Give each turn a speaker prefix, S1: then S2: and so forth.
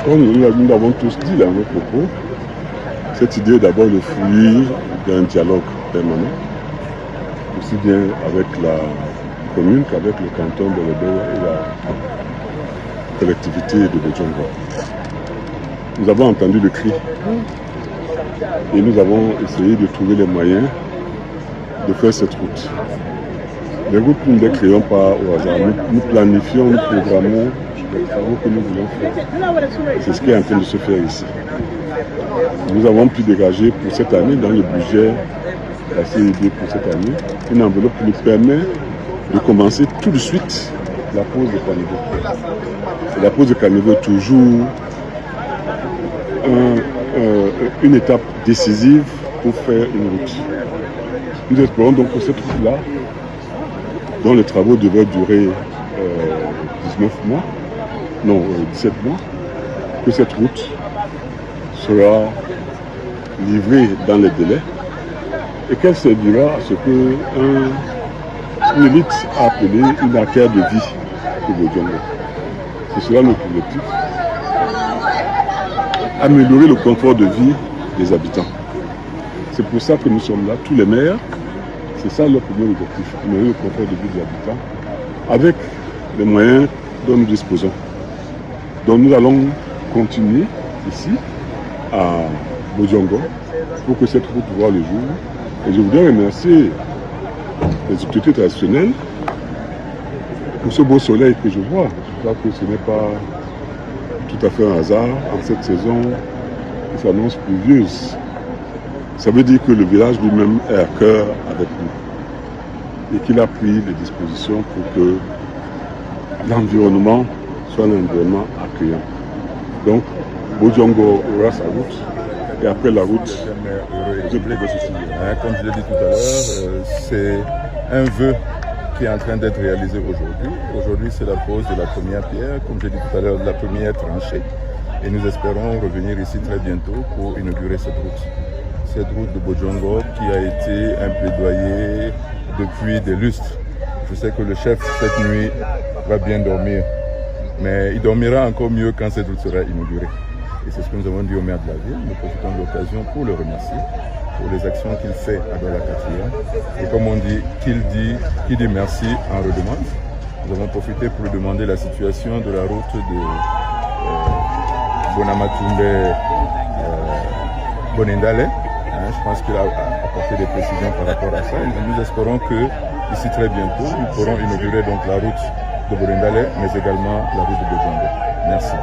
S1: Comme nous l'avons tous dit dans nos propos, cette idée est d'abord le fruit d'un dialogue permanent, aussi bien avec la commune qu'avec le canton de Lebel et la collectivité de Bodjongo. Nous avons entendu le cri et nous avons essayé de trouver les moyens de faire cette route. Les routes, nous ne les créons pas au hasard. Nous planifions, nous programmons les travaux que nous voulons faire. C'est ce qui est en train de se faire ici. Nous avons pu dégager pour cette année, dans le budget de la CID pour cette année, une enveloppe qui nous permet de commencer tout de suite la pose de caniveau. Et la pose de caniveau est toujours une étape décisive pour faire une route. Nous espérons donc que cette route-là, dont les travaux devaient durer 17 mois, que cette route sera livrée dans les délais et qu'elle servira à ce que une élite a appelé une artère de vie pour Bodjongo. C'est cela notre objectif. Améliorer le confort de vie des habitants. C'est pour ça que nous sommes là, tous les maires. C'est ça leur premier objectif, améliorer le confort de vie des habitants avec les moyens dont nous disposons. Donc nous allons continuer ici à Bodjongo pour que cette route voie le jour. Et je voudrais remercier les autorités traditionnelles pour ce beau soleil que je vois. Je crois que ce n'est pas tout à fait un hasard en cette saison qui s'annonce pluvieuse. Ça veut dire que le village lui-même est à cœur avec nous et qu'il a pris les dispositions pour que l'environnement soit un environnement accueillant. Donc, Bodjongo aura sa route et après la route,
S2: comme je l'ai dit tout à l'heure, c'est un vœu qui est en train d'être réalisé aujourd'hui. Aujourd'hui, c'est la pose de la première pierre, comme j'ai dit tout à l'heure, de la première tranchée. Et nous espérons revenir ici très bientôt pour inaugurer cette route. Cette route de Bodjongo qui a été un plaidoyer depuis des lustres. Je sais que le chef, cette nuit, va bien dormir. Mais il dormira encore mieux quand cette route sera inaugurée. Et c'est ce que nous avons dit au maire de la ville. Nous profitons de l'occasion pour le remercier pour les actions qu'il fait à Douala Katiya. Et comme on dit, qui dit merci en redemande. Nous avons profité pour lui demander la situation de la route de Bonamatumbe Bonendale. Je pense qu'il a apporté des précisions par rapport à ça. Et nous espérons que ici très bientôt, nous pourrons inaugurer donc la route de Bonendale, mais également la route de Bodjongo. Merci.